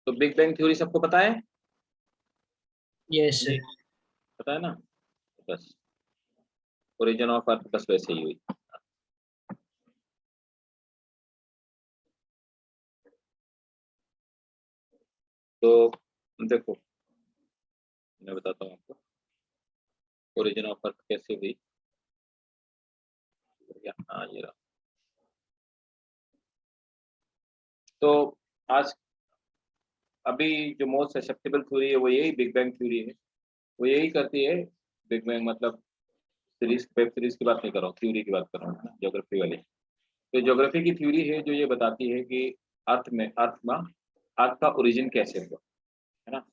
तो big bang theory सबको पता है? Yes sir. पता है ना? बस ओरिजिन ऑफ अर्थ बस वैसे ही हुई। तो देखो मैं बताता हूँ आपको ओरिजिन ऑफ अर्थ कैसे हुई। हाँ ये रहा। तो आज अभी जो मोस्ट ससेप्टेबल थ्योरी है वो यही बिग बैंग थ्योरी है। वो यही करती है। बिग बैंग मतलब सीरीज, वेब सीरीज की बात नहीं कर रहा हूँ, थ्योरी की बात कर रहा हूँ, ज्योग्राफी वाली। तो ज्योग्राफी की थ्योरी है जो ये बताती है कि अर्थ का ओरिजिन कैसे हुआ, है ना।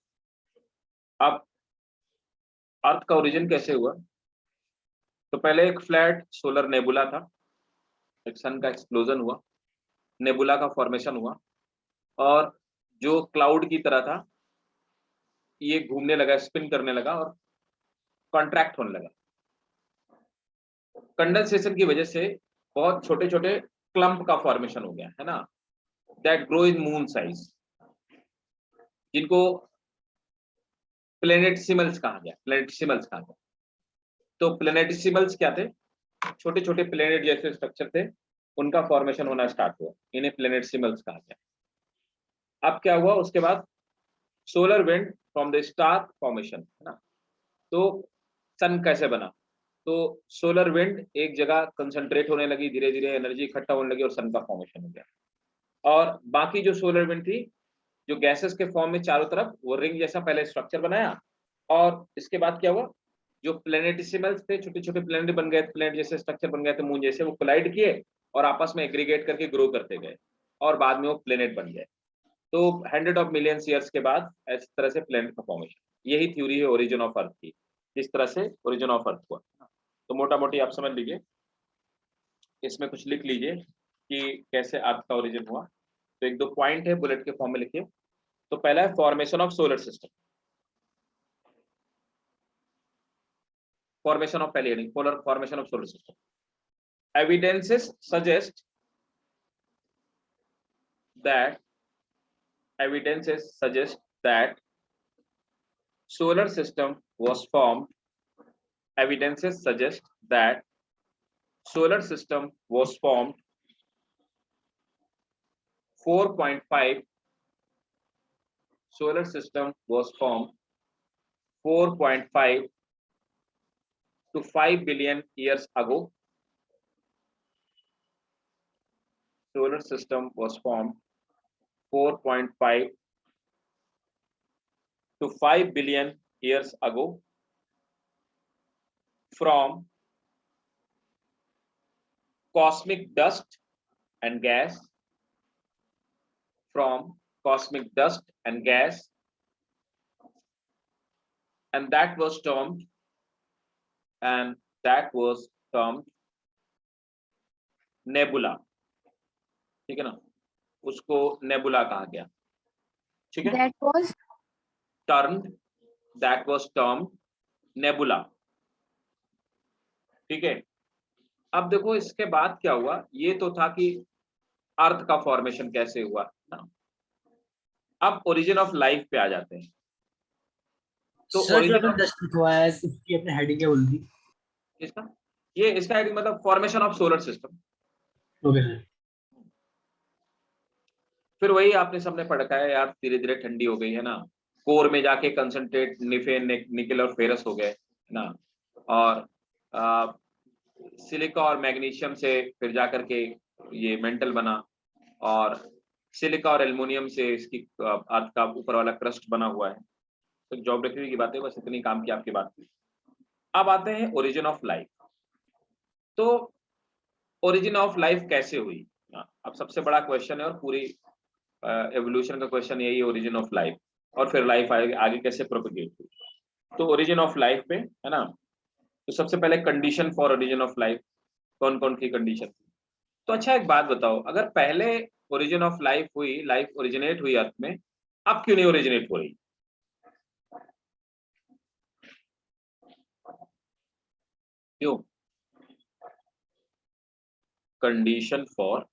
अब अर्थ का ओरिजिन कैसे हुआ? तो पहले एक फ्लैट सोलर नेबुला था, एक सन का एक्सप्लोजन हुआ, नेबुला का फॉर्मेशन हुआ, और जो क्लाउड की तरह था ये घूमने लगा, स्पिन करने लगा और कॉन्ट्रैक्ट होने लगा। कंडेंसेशन की वजह से बहुत छोटे छोटे क्लम्प का फॉर्मेशन हो गया, है ना, that grow in moon size, जिनको प्लेनेटिसिमल्स कहा गया। प्लेनेटिसिमल्स कहा गया। तो प्लेनेटिसिमल्स क्या थे? छोटे छोटे प्लेनेट जैसे स्ट्रक्चर थे, उनका फॉर्मेशन होना स्टार्ट हुआ, इन्हें प्लेनेटिसिमल्स कहा गया। अब क्या हुआ उसके बाद? Solar wind from the star formation, है ना। तो सन कैसे बना? तो सोलर विंड एक जगह कंसंट्रेट होने लगी, धीरे धीरे एनर्जी इकट्ठा होने लगी और सन का फॉर्मेशन हो गया। और बाकी जो सोलर विंड थी, जो गैसेस के फॉर्म में चारों तरफ वो रिंग जैसा पहले स्ट्रक्चर बनाया, और इसके बाद क्या हुआ? जो प्लेनेटिसिमल्स थे, छोटे छोटे प्लेनेट बन गए, प्लेनेट जैसे स्ट्रक्चर बन गए थे, मून जैसे, वो कोलाइड किए और आपस में एग्रीगेट करके ग्रो करते गए और बाद में वो प्लेनेट बन गए। तो 100 of millions ईयर्स के बाद इस तरह से प्लेनेट का फॉर्मेशन, यही थ्योरी है ओरिजिन ऑफ अर्थ की, इस तरह से ओरिजिन ऑफ अर्थ हुआ। तो मोटा मोटी आप समझ लीजिए, इसमें कुछ लिख लीजिए कि कैसे अर्थ का ओरिजिन हुआ। तो एक दो पॉइंट है, बुलेट के फॉर्म में लिखिए। तो पहला है formation of solar system. Formation of पहले heading, polar formation of solar system. Evidences suggest that solar system was formed. Evidences suggest that solar system was formed 4.5 solar system was formed 4.5 to 5 billion years ago. Solar system was formed 4.5 to 5 billion years ago from cosmic dust and gas, and that was termed nebula. ठीक है ना, उसको nebula कहा गया। ठीक है, that was termed nebula. ठीक है, अब देखो इसके बाद क्या हुआ। ये तो था कि अर्थ का फॉर्मेशन कैसे हुआ ना। अब ओरिजिन ऑफ लाइफ पे आ जाते हैं। तो सर जो ओरिजिन आपने ऑफ दस्त लिखवाया है इसकी अपने हेडिंग क्या बोल दी? इसका, ये इसका हेडिंग मतलब formation of solar system. Okay sir. फिर वही आपने सबने पढ़ रखा है यार, धीरे धीरे ठंडी हो गई है ना, कोर में जाके कंसंट्रेट निफेन निकल और फेरस हो गए, है ना। और सिलिका और मैग्नीशियम से फिर जाकर के ये मेंटल बना, और सिलिका और एल्युमिनियम से इसकी अर्थ का ऊपर वाला क्रस्ट बना हुआ है। तो ज्योग्राफी की बातें बस इतनी काम की आपकी बात की। अब आते हैं ओरिजिन ऑफ लाइफ। तो ओरिजिन ऑफ लाइफ कैसे हुई? अब सबसे बड़ा क्वेश्चन है और पूरी एवोल्यूशन का क्वेश्चन यही है, ओरिजिन ऑफ लाइफ, और फिर लाइफ आगे कैसे प्रोपेगेट हुई। तो ओरिजिन ऑफ लाइफ पे, है ना, तो सबसे पहले condition for origin of life, कौन कौन सी कंडीशन थी। तो अच्छा एक बात बताओ, अगर पहले ओरिजिन ऑफ लाइफ हुई, लाइफ ओरिजिनेट हुई अर्थ में, अब क्यों नहीं ओरिजिनेट हो रही? क्यों? Condition for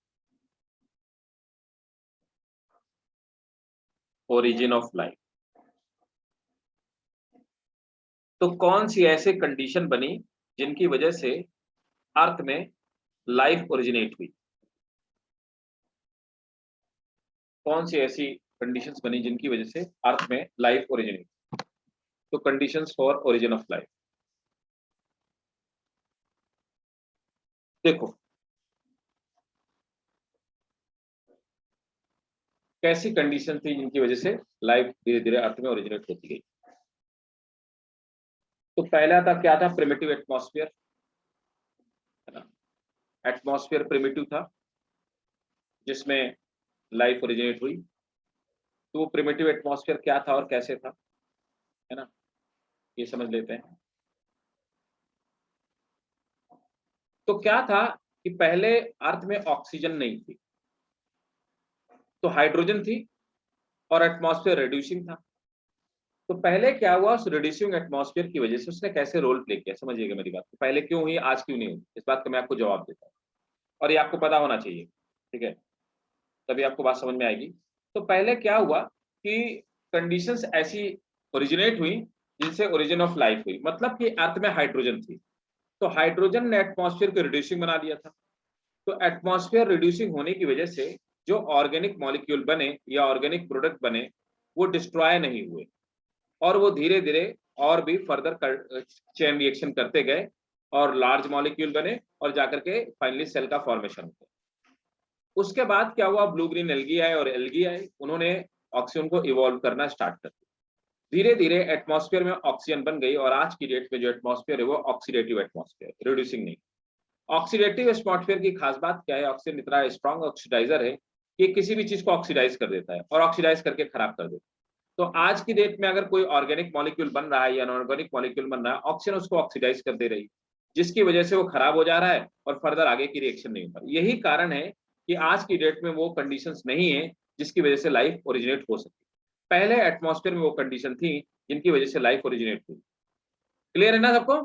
origin of life. तो कौन सी ऐसी कंडीशन बनी जिनकी वजह से अर्थ में लाइफ ओरिजिनेट हुई? कौन सी ऐसी कंडीशंस बनी जिनकी वजह से अर्थ में लाइफ ओरिजिनेट? तो conditions for origin of life देखो, कैसी कंडीशन थी जिनकी वजह से लाइफ धीरे धीरे अर्थ में ओरिजिनेट होती गई? तो पहला था, क्या था? प्रिमिटिव एटमॉस्फेयर, है ना? एटमॉस्फेयर प्रिमिटिव था जिसमें लाइफ ओरिजिनेट हुई। तो वो प्रिमिटिव एटमॉस्फेयर क्या था और कैसे था, है ना, ये समझ लेते हैं। तो क्या था कि पहले अर्थ में ऑक्सीजन नहीं थी, तो हाइड्रोजन थी और एटमॉस्फेयर रिड्यूसिंग था। तो पहले क्या हुआ, उस रिड्यूसिंग एटमॉस्फेयर की वजह से उसने कैसे रोल प्ले किया, समझिएगा मेरी बात। तो पहले क्यों हुई, आज क्यों नहीं हुई, इस बात का मैं आपको जवाब देता हूँ और ये आपको पता होना चाहिए, ठीक है, तभी आपको बात समझ में आएगी। तो पहले क्या हुआ कि कंडीशंस ऐसी ओरिजिनेट हुई जिनसे ओरिजिन ऑफ लाइफ हुई। मतलब कि अर्थ में हाइड्रोजन थी, तो हाइड्रोजन ने एटमॉस्फेयर को रिड्यूसिंग बना दिया था। तो एटमॉस्फेयर रिड्यूसिंग होने की वजह से जो ऑर्गेनिक मॉलिक्यूल बने या ऑर्गेनिक प्रोडक्ट बने वो डिस्ट्रॉय नहीं हुए और वो धीरे धीरे और भी फर्दर चेन रिएक्शन करते गए और लार्ज मॉलिक्यूल बने और जाकर के फाइनली सेल का फॉर्मेशन हो। उसके बाद क्या हुआ, ब्लू ग्रीन एल्गी आए और एल्गी आए, उन्होंने ऑक्सीजन को इवॉल्व करना स्टार्ट कर दिया। धीरे धीरे एटमॉस्फेयर में ऑक्सीजन बन गई और आज की डेट में जो एटमॉस्फेयर है वो ऑक्सीडेटिव एटमॉस्फेयर, रिड्यूसिंग नहीं। ऑक्सीडेटिव एटमॉस्फेयर की खास बात क्या है, ऑक्सीजन इतना स्ट्रॉन्ग ऑक्सीडाइजर है कि किसी भी चीज को ऑक्सीडाइज कर देता है और ऑक्सीडाइज करके खराब कर देता है। तो आज की डेट में अगर कोई ऑर्गेनिक मॉलिक्यूल बन रहा है या अनऑर्गेनिक मॉलिक्यूल बन रहा है, ऑक्सीजन उसको ऑक्सीडाइज कर दे रही है, जिसकी वजह से वो खराब हो जा रहा है और फर्दर आगे की रिएक्शन नहीं हो पा रही। यही कारण है कि आज की डेट में वो कंडीशंस नहीं है जिसकी वजह से लाइफ ओरिजिनेट हो सके। पहले एटमॉस्फेयर में वो कंडीशन थी जिनकी वजह से लाइफ ओरिजिनेट हुई। क्लियर है ना सबको?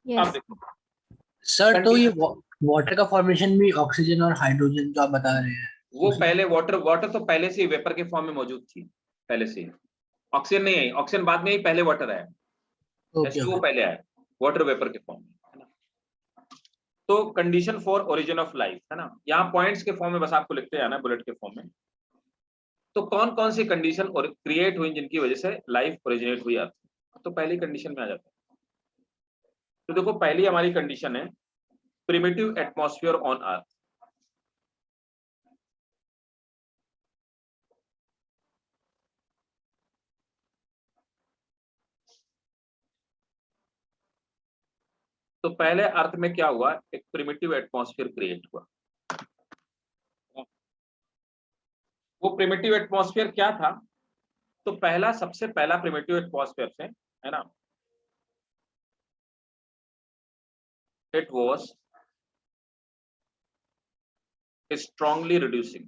अब यस देखो सर, तो ये वाटर का फॉर्मेशन भी ऑक्सीजन और हाइड्रोजन जो आप बता रहे हैं, वो पहले वाटर तो पहले से ही वेपर के फॉर्म में मौजूद थी, पहले से ही। ऑक्सीजन नहीं आई, ऑक्सीजन बाद में ही, पहले वाटर आया, ओके H2O ओके। पहले आया, वाटर वेपर के फॉर्म में, है ना। तो condition for origin of life, है ना, यहाँ पॉइंट्स के फॉर्म में बस आपको लिखते हैं ना, बुलेट के फॉर्म में। तो कौन कौन सी कंडीशन और क्रिएट हुई जिनकी वजह से लाइफ ओरिजिनेट हुई अर्थ? तो पहली कंडीशन में आ जाता है। तो देखो, पहली हमारी कंडीशन है प्रिमिटिव एटमॉस्फेयर ऑन अर्थ। तो पहले अर्थ में क्या हुआ, एक प्रिमिटिव एटमॉस्फेयर क्रिएट हुआ। वो प्रिमिटिव एटमॉस्फेयर क्या था? तो पहला, सबसे पहला प्रिमिटिव एटमॉस्फेयर से, है ना, it was strongly reducing,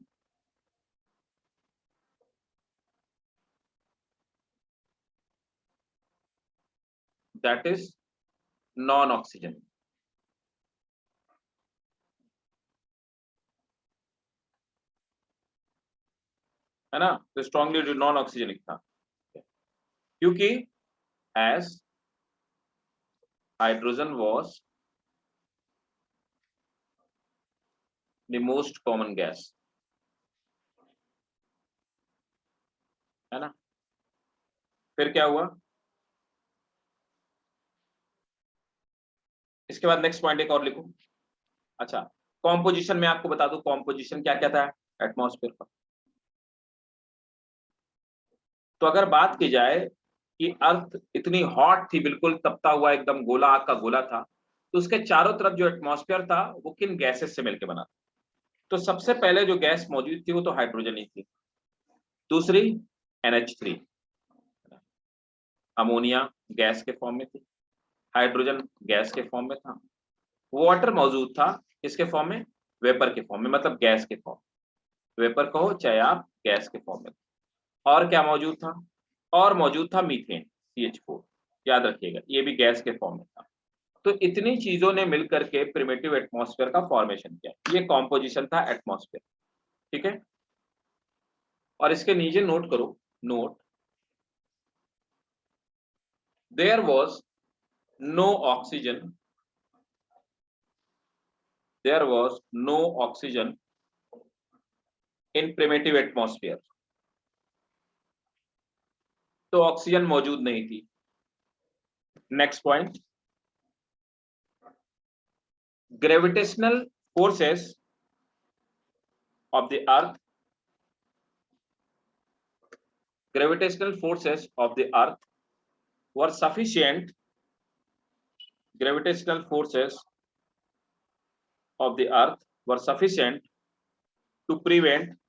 that is non-oxygen, है ना। तो स्ट्रांगली नॉन ऑक्सीजनिक था क्योंकि as hydrogen was the most common gas, है ना। फिर क्या हुआ, इसके बाद नेक्स्ट पॉइंट एक और लिखो। अच्छा, कॉम्पोजिशन में आपको बता दूं, कॉम्पोजिशन क्या क्या था एटमॉस्फेयर का। तो अगर बात की जाए कि अर्थ इतनी हॉट थी, बिल्कुल तपता हुआ एकदम गोला, आग का गोला था, तो उसके चारों तरफ जो एटमॉस्फेयर था वो किन गैसेस से मिलकर बना था? तो सबसे पहले जो गैस मौजूद थी वो तो हाइड्रोजन ही थी। दूसरी NH3, अमोनिया गैस के फॉर्म में थी, हाइड्रोजन गैस के फॉर्म में था, वाटर मौजूद था किसके फॉर्म में, वेपर के फॉर्म में, मतलब गैस के फॉर्म, वेपर कहो चाहे आप गैस के फॉर्म में। और क्या मौजूद था, और मौजूद था मीथेन CH4, याद रखिएगा ये भी गैस के फॉर्म में था। तो इतनी चीजों ने मिलकर के प्रिमिटिव एटमॉस्फेयर का फॉर्मेशन किया, ये कॉम्पोजिशन था एटमॉस्फेयर, ठीक है। और इसके नीचे नोट करो, note there was no oxygen, there was no oxygen in primitive atmosphere. तो ऑक्सीजन मौजूद नहीं थी। Next point, gravitational forces of the earth, gravitational forces of the earth were sufficient, gravitational forces of the earth were sufficient to prevent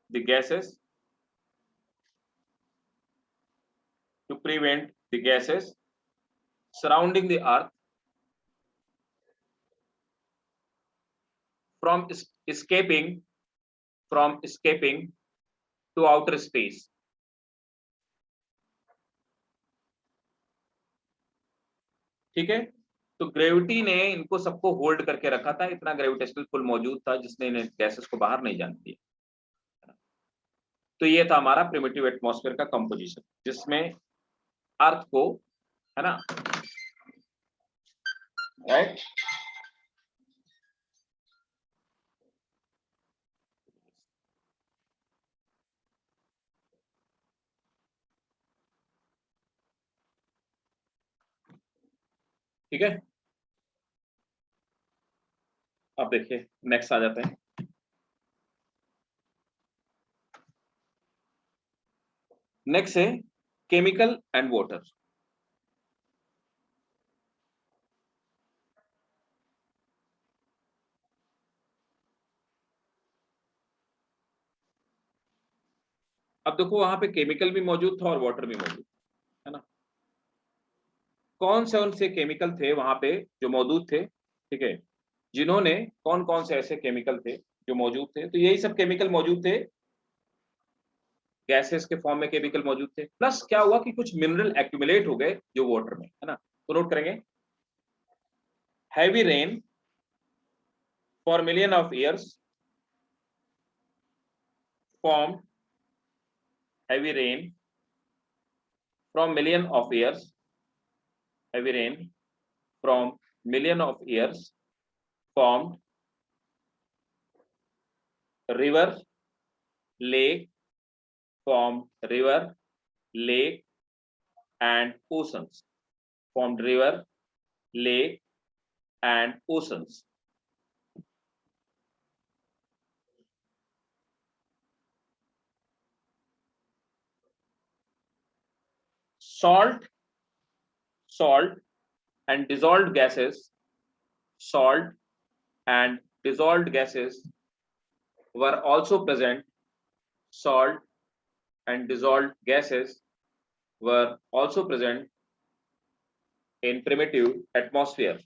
the gases, to prevent the gases surrounding the earth from escaping to outer space। ठीक है, तो gravity ने इनको सबको hold करके रखा था, इतना ग्रेविटेशनल पुल मौजूद था जिसने इन्हें गैसेस को बाहर नहीं जाने दिया। तो ये था हमारा प्रिमिटिव एटमॉस्फेयर का कंपोजिशन, जिसमें अर्थ को, है ना, राइट, ठीक है। अब देखिए नेक्स्ट आ जाते हैं। नेक्स्ट है केमिकल एंड वाटर। अब देखो वहां पे केमिकल भी मौजूद था और वाटर भी मौजूद, है ना। कौन से केमिकल थे वहां पे जो मौजूद थे, ठीक है, जिन्होंने, कौन कौन से ऐसे केमिकल थे जो मौजूद थे, तो यही सब केमिकल मौजूद थे, गैसेस के फॉर्म में केमिकल मौजूद थे, प्लस क्या हुआ कि कुछ मिनरल एक्यूमुलेट हो गए जो वाटर में, है ना। तो नोट करेंगे, heavy rain for million of years form, heavy rain from million of years, heavy rain from million of years formed river, lake, formed river, lake and oceans, formed river, lake and oceans। Salt, salt and dissolved gases, salt and dissolved gases were also present, salt and dissolved gases were also present in primitive atmosphere।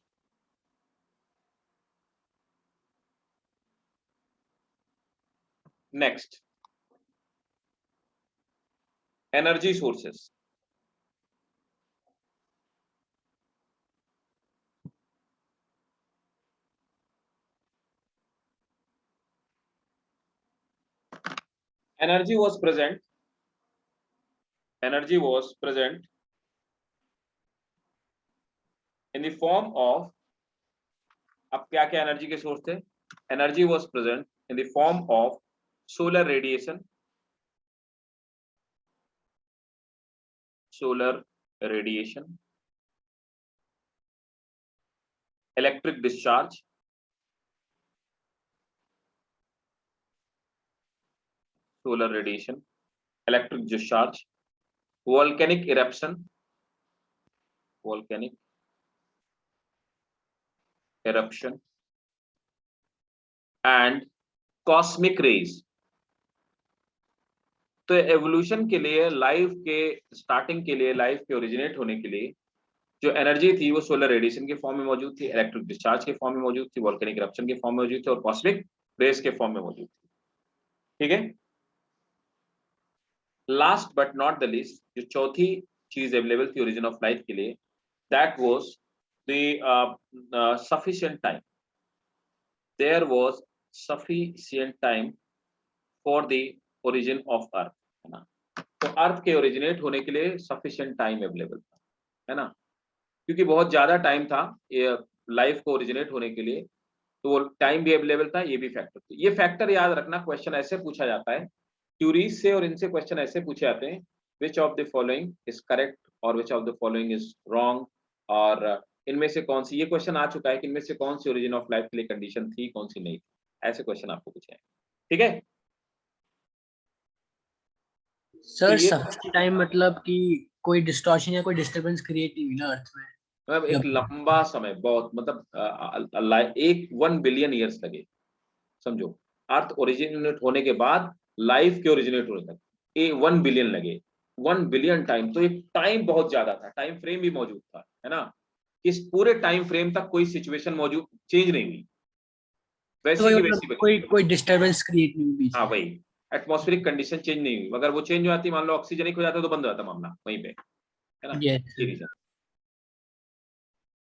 Next, energy sources। Energy was present, energy was present in the form of, अब क्या क्या energy के source थे, energy was present in the form of solar radiation, solar radiation, electric discharge, solar radiation, electric discharge, volcanic eruption, volcanic eruption and cosmic rays। तो evolution के लिए, life के starting के लिए, लाइफ के ओरिजिनेट होने के लिए जो एनर्जी थी वो सोलर रेडिएशन के फॉर्म में मौजूद थी, इलेक्ट्रिक डिस्चार्ज के फॉर्म में मौजूद थी, वोल्केनिक इरप्शन के फॉर्म में मौजूद थी और कॉस्मिक रेस के फॉर्म में मौजूद थी। ठीक है, last but not the least, जो चौथी चीज अवेलेबल थी ओरिजिन ऑफ लाइफ के लिए, that was the sufficient time. There was sufficient time for the origin of earth, है ना। तो अर्थ के ओरिजिनेट होने के लिए सफिशिएंट टाइम अवेलेबल था, है ना, क्योंकि बहुत ज्यादा टाइम था लाइफ को ओरिजिनेट होने के लिए, तो वो टाइम भी अवेलेबल था, ये भी फैक्टर था। ये फैक्टर याद रखना, क्वेश्चन ऐसे पूछा जाता है थ्योरीज से, और इनसे क्वेश्चन ऐसे पूछे जाते हैं, which of the following is correct और which of the following is wrong, और इनमें से कौन सी, ये क्वेश्चन आ चुका है कि इनमें से कौन सी ओरिजिन ऑफ लाइफ के लिए कंडीशन थी, कौन सी नहीं थी, ऐसे क्वेश्चन आपको पूछे हैं, ठीक है। तो सर ये सफिशिएंट टाइम मतलब कि कोई डिस्टॉर्शन या कोई डिस्टर्बेंस क्रिएट नहीं हुई ना अर्थ में? मतलब एक जब लंबा समय, बहुत मतलब एक 1 बिलियन ईयर्स लगे, समझो, अर्थ ओरिजिनेट होने के बाद लाइफ के ओरिजिनेट होने तक 1 बिलियन लगे, 1 बिलियन टाइम, तो एक टाइम बहुत ज्यादा था, टाइम फ्रेम भी मौजूद था, है ना। इस पूरे टाइम फ्रेम तक कोई सिचुएशन मौजूद चेंज नहीं हुई, तो वैसी वही की मतलब वैसी बनी कोई हुई। कोई डिस्टरबेंस क्रिएट नहीं हुई बीच हाँ में? वही, एटमॉस्फेरिक कंडीशन चेंज नहीं हुई, अगर वो चेंज हो जाती, मान लो ऑक्सीजन हो जाता तो बंद हो जाता मामला वहीं पे, है ना, यस। ये रीजन।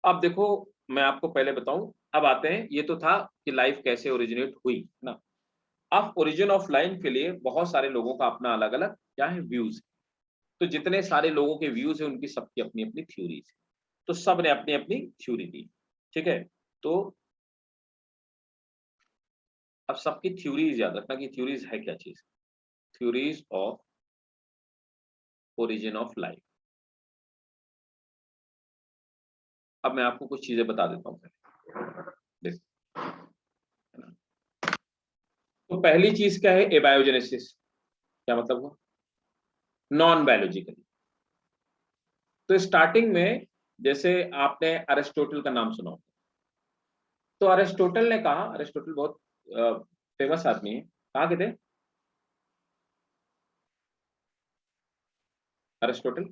अब देखो, मैं आपको पहले बताऊं, अब आते हैं, ये तो था कि लाइफ कैसे ओरिजिनेट हुई, है ना। अब ओरिजिन ऑफ लाइफ के लिए बहुत सारे लोगों का अपना अलग अलग क्या है, व्यूज। तो जितने सारे लोगों के व्यूज हैं, उनकी सबकी अपनी अपनी थ्योरीज है, तो सब ने अपनी अपनी थ्योरी दी, ठीक है। तो अब सबकी थ्योरीज याद रखना कि थ्योरीज है क्या चीज, theories of origin of life. अब मैं आपको कुछ चीजें बता देता हूँ पहले, देखो, है ना। तो पहली चीज क्या है, एबायोजेनेसिस, क्या मतलब हुआ, नॉन बायोलॉजिकली। तो स्टार्टिंग में, जैसे आपने अरिस्टोटल का नाम सुना, तो अरिस्टोटल ने कहा, अरिस्टोटल बहुत फेमस आदमी है, कहाँ के थे अरिस्टोटल,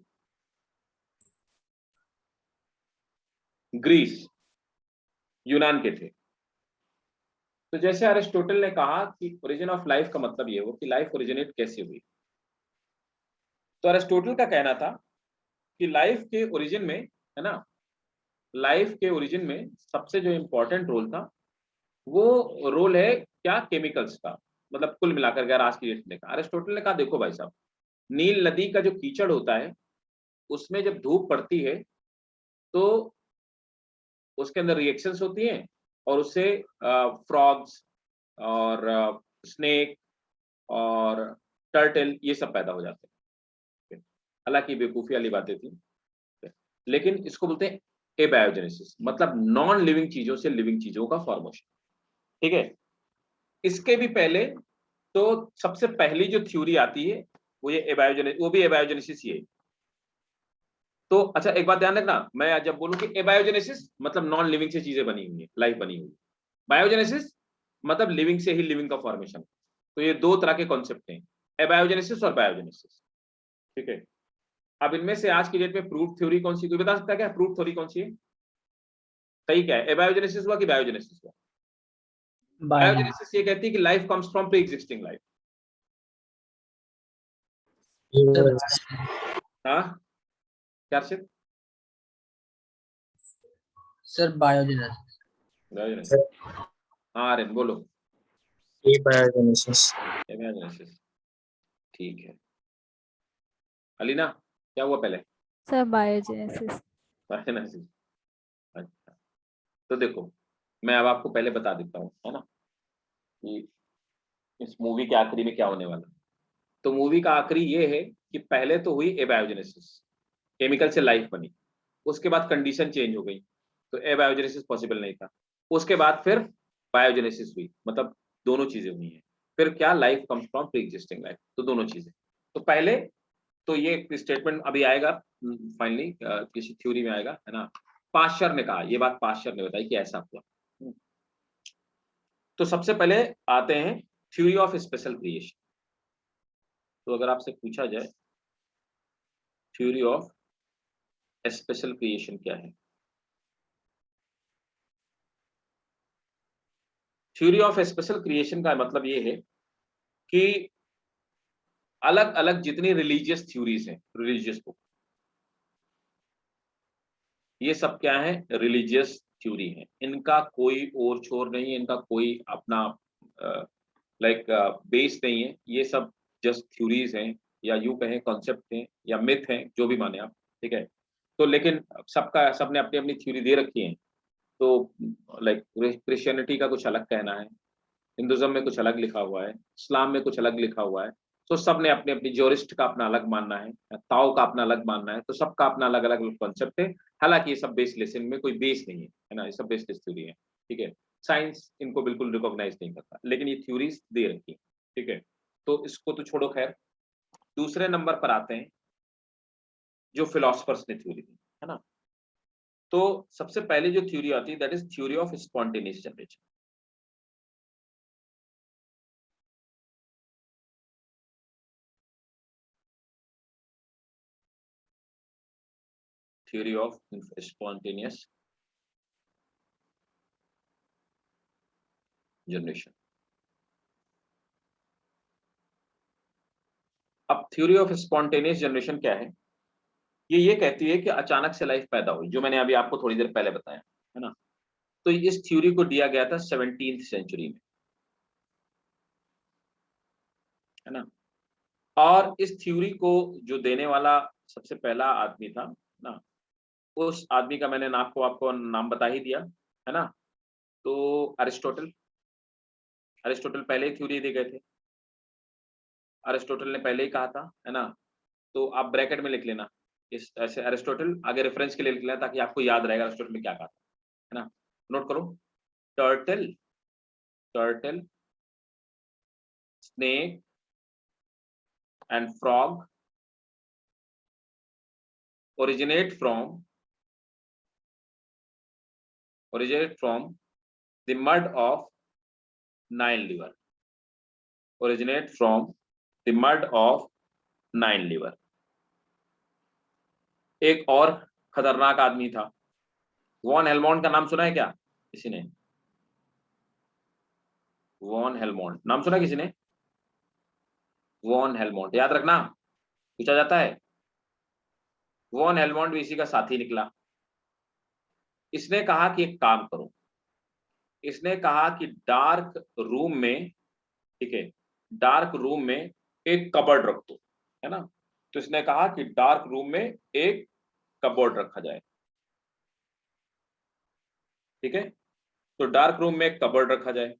ग्रीस, यूनान के थे। तो जैसे अरिस्टोटल ने कहा कि ओरिजिन ऑफ लाइफ का मतलब ये हो कि लाइफ ओरिजिनेट कैसे हुई, तो अरिस्टोटल का कहना था कि लाइफ के ओरिजिन में, है ना, लाइफ के ओरिजिन में सबसे जो इंपॉर्टेंट रोल था, वो रोल है क्या, केमिकल्स का। मतलब कुल मिलाकर अगर आज की डेट में देखा, अरिस्टोटल ने कहा देखो भाई साहब, नील नदी का जो कीचड़ होता है, उसमें जब धूप पड़ती है तो उसके अंदर रिएक्शंस होती हैं, और उससे फ्रॉग्स और स्नेक और टर्टल ये सब पैदा हो जाते हैं। हालांकि बेवकूफी वाली बातें थी, लेकिन इसको बोलते हैं एबायोजेनेसिस, मतलब नॉन लिविंग चीजों से लिविंग चीजों का फॉर्मेशन, ठीक है। इसके भी पहले, तो सबसे पहली जो थ्योरी आती है वो ये एबायोजेनेसिस, वो भी एबायोजेनेसिस ही है। तो अच्छा एक बात ध्यान रखना, मैं जब बोलूं कि एबायोजेनेसिस मतलब नॉन लिविंग से चीजें बनी हुई है, लाइफ बनी हुई है, बायोजेनेसिस मतलब लिविंग से ही लिविंग का फॉर्मेशन। तो ये दो तरह के कॉन्सेप्ट हैं, एबायोजेनेसिस और बायोजेनेसिस, ठीक है। अब इनमें से आज की डेट में प्रूफ थ्योरी कौन सी, कोई बता सकता है क्या प्रूफ थ्योरी कौन सी है, सही क्या है, एबायोजेनेसिस हुआ कि बायोजेनेसिस हुआ। बायोलॉजी। बायोजेनेसिस ये कहती है कि life comes from pre existing life. हाँ क्या अर्षित, सर बायोजेनेसिस। बायोजेनेसिस, हाँ आर्यन बोलो, बायोजेनेसिस। एबायोजेनेसिस, ठीक है। अलीना क्या हुआ पहले, सर बायोजेनेसिस। बायोजेनेसिस, अच्छा। तो देखो, मैं अब आपको पहले बता देता हूँ, है ना, कि इस मूवी के आखिरी में क्या होने वाला है। तो मूवी का आखिरी ये है कि पहले तो हुई एबायोजेनेसिस, केमिकल से लाइफ बनी, उसके बाद कंडीशन चेंज हो गई, तो एबायोजेनेसिस पॉसिबल नहीं था। उसके बाद फिर बायोजेनेसिस हुई, मतलब दोनों चीजें हुई हैं। फिर क्या, life comes from pre existing life, तो दोनों चीजें। तो पहले तो ये स्टेटमेंट अभी आएगा फाइनली, किसी थ्योरी में आएगा, है ना। पाश्चर ने कहा, ये बात पाश्चर ने बताई कि ऐसा हुआ। तो सबसे पहले आते हैं थ्योरी ऑफ स्पेशल क्रिएशन। तो अगर आपसे पूछा जाए थ्योरी ऑफ स्पेशल क्रिएशन क्या है, थ्योरी ऑफ स्पेशल क्रिएशन का मतलब ये है कि अलग अलग जितनी रिलीजियस थ्योरीज हैं, रिलीजियस बुक, ये सब क्या है, रिलीजियस थ्योरी है, इनका कोई और छोर नहीं है, इनका कोई अपना लाइक बेस नहीं है, ये सब जस्ट थ्योरीज हैं या यूं कहें कॉन्सेप्ट हैं या मिथ हैं, जो भी माने आप, ठीक है। तो लेकिन सबने अपनी अपनी थ्योरी दे रखी है। तो लाइक क्रिश्चियनिटी का कुछ अलग कहना है, हिंदुज्म में कुछ अलग लिखा हुआ है, इस्लाम में कुछ अलग लिखा हुआ है। तो सबने अपनी अपनी ज्योरिस्ट का अपना अलग मानना है, ताओ का अपना अलग मानना है, तो सबका अपना अलग अलग कॉन्सेप्ट है। हालांकि ये सब बेसलेस, इनमें कोई बेस नहीं है ना, ये सब बेसलेस थ्योरी है, ठीक है। साइंस इनको बिल्कुल रिकॉग्नाइज नहीं करता, लेकिन ये थ्योरीज दे रखी है, ठीक है। तो इसको तो छोड़ो, खैर दूसरे नंबर पर आते हैं जो फिलोसफर्स ने थ्योरी दी, है ना। तो सबसे पहले जो थ्योरी आती है that is theory of spontaneous generation. Theory of spontaneous generation. अब थ्योरी ऑफ स्पॉन्टेनियस जनरेशन क्या है? ये कहती है कि अचानक से लाइफ पैदा हुई, जो मैंने अभी आपको थोड़ी देर पहले बताया, है ना। तो इस थ्योरी को दिया गया था 17th सेंचुरी में, है ना। और इस थ्योरी को जो देने वाला सबसे पहला आदमी था ना, उस आदमी का मैंने आपको नाम बता ही दिया, है ना। तो अरिस्टोटल पहले ही थ्योरी दे गए थे, अरिस्टोटल ने पहले ही कहा था, है ना। तो आप ब्रैकेट में लिख लेना, इस ऐसे अरिस्टोटल आगे रेफरेंस के लिए लिख लेना, ताकि आपको याद रहेगा अरिस्टोटल ने क्या कहा था, है ना। नोट करो, turtle snake and frog originate from the mud of Nile river. Originate from the mud of Nile river. एक और खतरनाक आदमी था, वॉन हेलमोंट का नाम सुना है क्या किसी ने? वॉन हेलमोंट नाम सुना किसी ने? वॉन हेलमोंट याद रखना, पूछा जाता है। वॉन हेलमोंट भी इसी का साथी निकला। इसने कहा कि एक काम करो, इसने कहा कि डार्क रूम में, ठीक है, डार्क रूम में एक कबर्ड रख दो, है ना। तो इसने कहा कि डार्क रूम में एक कबर्ड रखा जाए, ठीक है। तो डार्क रूम में एक कबर्ड रखा जाए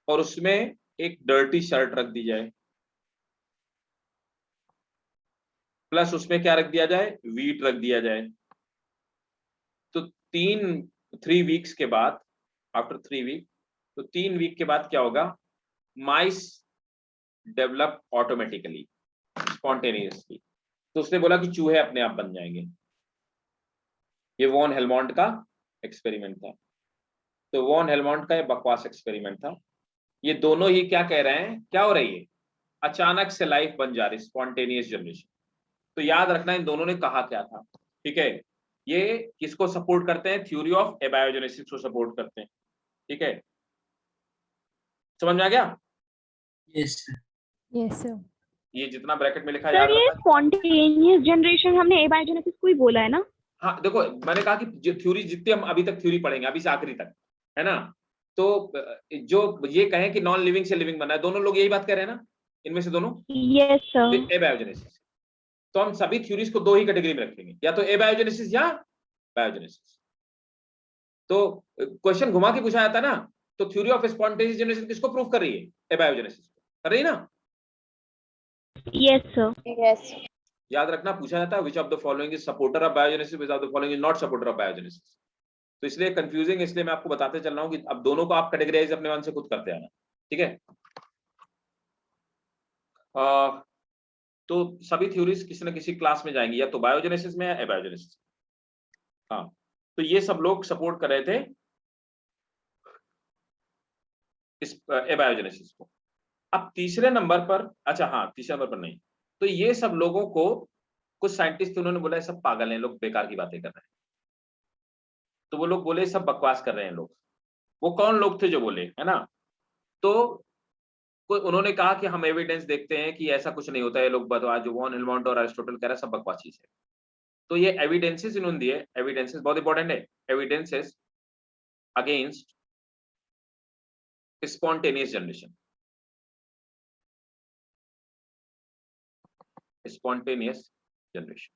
और उसमें एक डर्टी शर्ट रख दी जाए, प्लस उसमें क्या रख दिया जाए? वीट रख दिया जाए। तो 3 वीक्स के बाद, आफ्टर 3 वीक, तो 3 वीक के बाद क्या होगा? माइस डेवलप ऑटोमेटिकली, स्पॉन्टेनियसली। तो उसने बोला कि चूहे अपने आप बन जाएंगे। ये वॉन हेलमोंट का एक्सपेरिमेंट था। तो वॉन हेलमोंट का ये बकवास एक्सपेरिमेंट था। ये दोनों ही क्या कह रहे हैं, क्या हो रही है? अचानक से लाइफ बन जा रही, स्पॉन्टेनियस जनरेशन। तो याद रखना इन दोनों ने कहा क्या था, ठीक है। ये किसको सपोर्ट करते हैं? थ्योरी ऑफ एबायोजेनेसिस को सपोर्ट करते हैं, ठीक है। समझ में आ गया? Yes sir. Yes, sir. ये जितना ब्रैकेट में लिखा सर याद ये रखना। स्पॉन्टेनियस जनरेशन हमने एबायोजेनेसिस को ही बोला है ना? हाँ देखो, मैंने कहा कि जो थ्योरी जितनी हम अभी तक थ्योरी पढ़ेंगे अभी से आखिरी तक, है ना। तो जो ये कहें कि नॉन लिविंग से लिविंग बना है, दोनों लोग यही बात कह रहे हैं ना, इनमें से दोनों यस सर। एबायोजेनेसिस। तो हम सभी थ्योरीज को दो ही कैटेगरी में रखेंगे, या तो एबायोजेनेसिस या बायोजेनेसिस। तो क्वेश्चन घुमा के पूछा जाता है ना, तो थ्योरी ऑफ स्पॉन्टेनियस जनरेशन किसको प्रूव कर रही है? एबायोजेनेसिस को कर रही है ना। Yes sir. यस। याद रखना, पूछा जाता है विच of the following is supporter of biogenesis, which of the following is not supporter of biogenesis. तो इसलिए कंफ्यूजिंग, इसलिए मैं आपको बताते चल रहा हूं कि अब दोनों को आप कैटेगराइज अपने मन से खुद करते आना, ठीक है। तो सभी थ्योरीज किसी न किसी क्लास में जाएंगी, या तो बायोजेनेसिस में या एबायोजेनेसिस। हाँ, तो ये सब लोग सपोर्ट कर रहे थे इस एबायोजेनेसिस को। अब तीसरे नंबर पर, अच्छा हाँ तीसरे नंबर पर नहीं, तो ये सब लोगों को कुछ साइंटिस्ट उन्होंने बोला सब पागल हैं लोग, बेकार की बातें कर रहे हैं। तो वो लोग बोले सब बकवास कर रहे हैं लोग। वो कौन लोग थे जो बोले, है ना। तो उन्होंने कहा कि हम एविडेंस देखते हैं कि ऐसा कुछ नहीं होता है, लोग बता जो वॉन हेलमोंट और अरिस्टोटल कह रहा है सब बकवास चीज है। तो ये एविडेंसेस इन्होंने दिए, एविडेंसेस बहुत इंपॉर्टेंट है, evidences against spontaneous generation. Spontaneous generation.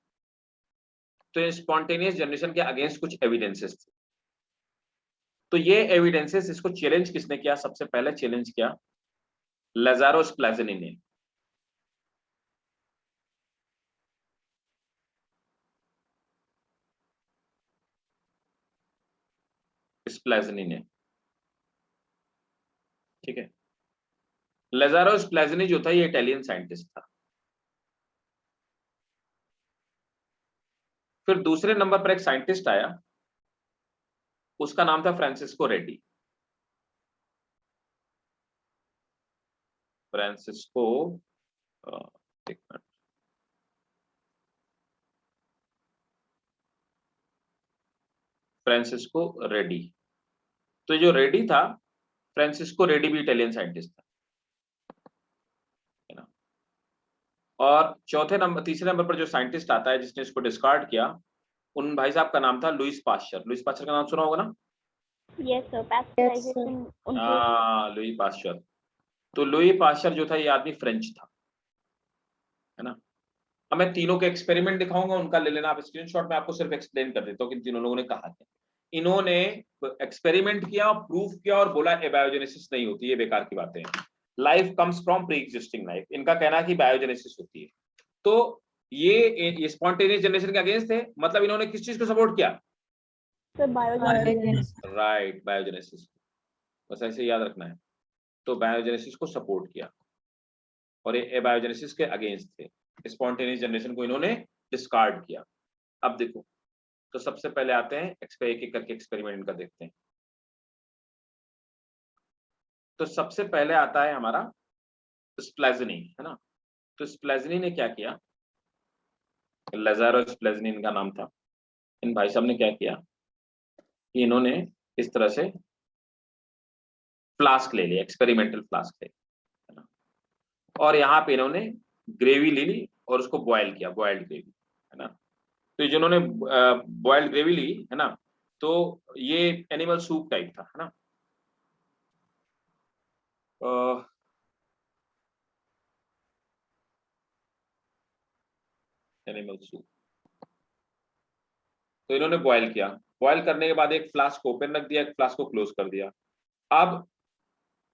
तो स्पॉन्टेनियस जनरेशन के अगेंस्ट कुछ एविडेंसेस थे। तो ये एविडेंसेस, इसको चैलेंज किसने किया? सबसे पहले चैलेंज किया लाज़ारो स्प्लाज़िनी ने। स्प्लाज़िनी ने, ठीक है। लाज़ारो स्प्लाज़िनी जो था ये इटालियन साइंटिस्ट था। फिर दूसरे नंबर पर एक साइंटिस्ट आया, उसका नाम था फ्रांसिस्को रेड्डी। फ्रांसिस्को एक मिनट, फ्रांसिस्को रेड्डी। तो जो रेड्डी था, फ्रांसिस्को रेड्डी भी इटालियन साइंटिस्ट था, है ना। और तीसरे नंबर पर जो साइंटिस्ट आता है जिसने इसको डिस्कार्ड किया, उन भाई साहब का नाम था लुईस पास्चर। लुईस पास्चर का नाम सुना होगा ना? यस सर, पैस्चराइजेशन उनके। हाँ, लुई पास्चर। तो लुई पास्चर जो था ये आदमी फ्रेंच था, है ना। अब मैं तीनों के एक्सपेरिमेंट दिखाऊंगा, उनका ले लेना आप स्क्रीनशॉट में। आपको सिर्फ एक्सप्लेन कर देता हूँ कि तीनों लोगों ने कहा था। इन्होंने एक्सपेरिमेंट किया और प्रूफ किया और बोला एबायोजेनेसिस नहीं होती, ये बेकार की बातें हैं। Life comes from pre existing life, इनका कहना है कि बायोजेनेसिस होती है। तो ये स्पॉन्टेनियस जनरेशन के अगेंस्ट थे, मतलब इन्होंने किस चीज को सपोर्ट किया? Sir biogenesis. Right, biogenesis. बस ऐसे याद रखना है। तो बायोजेनेसिस को सपोर्ट किया और ये एबायोजेनेसिस के अगेंस्ट थे। स्पॉन्टेनियस जनरेशन को इन्होंने डिस्कार्ड किया। अब देखो, तो सबसे पहले आते हैं एक एक करके एक्सपेरिमेंट इनका देखते हैं। तो सबसे पहले आता है हमारा स्प्लाज़िनी, है ना। तो स्प्लाज़िनी ने क्या किया? लाज़ारो स्प्लाज़िनी इनका नाम था। इन भाई साहब ने क्या किया कि इन्होंने इस तरह से फ्लास्क ले लिया, एक्सपेरिमेंटल फ्लास्क ले, है ना। और यहाँ पे इन्होंने ग्रेवी ले ली और उसको बॉयल किया, बॉइल्ड ग्रेवी, है ना। तो जिन्होंने बॉइल्ड ग्रेवी ली, है ना, तो ये एनिमल सूप टाइप था, है ना। Animal soup. तो इन्होंने बॉयल किया, बॉयल करने के बाद एक फ्लास्क को ओपन रख दिया, एक फ्लास्क को क्लोज कर दिया। अब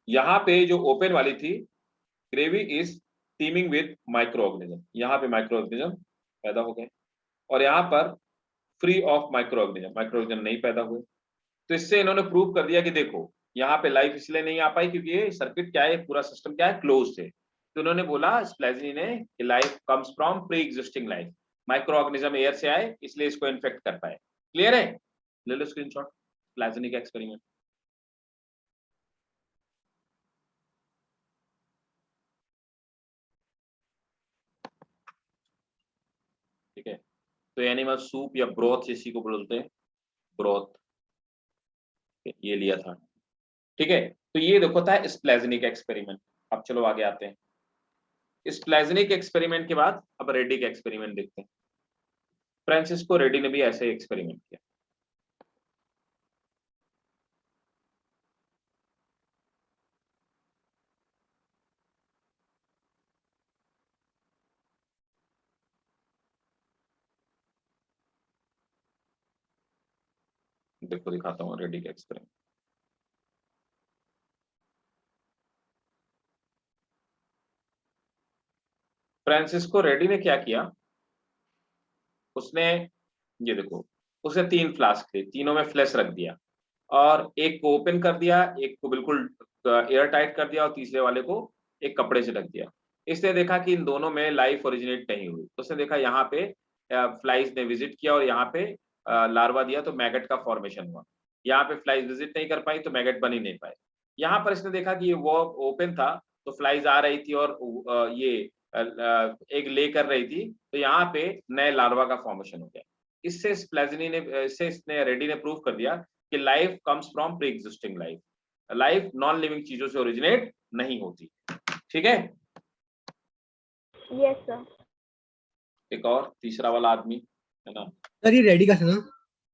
यहाँ पे जो ओपन वाली थी, gravy is teeming with micro organism, यहाँ पे माइक्रो ऑर्गेनिज्म पैदा हो गए और यहाँ पर फ्री ऑफ माइक्रो ऑर्गेनिज्म नहीं पैदा हुए। तो इससे इन्होंने प्रूव कर दिया कि देखो यहाँ पे लाइफ इसलिए नहीं आ पाई क्योंकि ये सर्किट क्या है, पूरा सिस्टम क्या है, क्लोज है। तो उन्होंने बोला स्प्लाज़िनी ने कि life comes from pre existing life, micro organism air से आए इसलिए इसको इन्फेक्ट कर पाए। क्लियर है? ले लो स्क्रीनशॉट स्प्लाज़िनी का एक्सपेरिमेंट। ठीक है, तो एनिमल सूप या ब्रोथ इसी को बोलते हैं, ब्रोथ, ये लिया था। ठीक है, तो ये देखो था स्प्लाज़िनी का एक्सपेरिमेंट। अब चलो आगे आते हैं। स्प्लाज़िनी के एक्सपेरिमेंट के बाद अब रेड्डी का एक्सपेरिमेंट देखते हैं। फ्रांसिस्को रेड्डी ने भी ऐसे एक्सपेरिमेंट किया। देखो दिखाता हूँ रेड्डी का एक्सपेरिमेंट। फ्रांसिस्को रेड्डी ने क्या किया, उसने ये देखो, उसने 3 फ्लास्क थे, तीनों में फ्लैश रख दिया और एक को ओपन कर दिया, एक को बिल्कुल एयर टाइट कर दिया और तीसरे वाले को एक कपड़े से ढक दिया। इसने देखा कि इन दोनों में लाइफ ओरिजिनेट नहीं हुई। उसने देखा यहाँ पे फ्लाइज ने विजिट किया और यहाँ पे लार्वा दिया तो मैगट का फॉर्मेशन हुआ। यहाँ पे फ्लाइज विजिट नहीं कर पाई तो मैगट बन ही नहीं पाए। यहाँ पर इसने देखा कि ये वो ओपन था तो फ्लाइज आ रही थी और ये एग ले कर रही थी, तो यहाँ पे नए लार्वा का फॉर्मेशन हो गया। इससे रेड्डी ने प्रूव कर दिया कि life comes from pre existing life, life non living चीजों से ओरिजिनेट नहीं होती। ठीक है, यस सर। एक और तीसरा वाला आदमी, है ना, सर ये रेडी का था ना?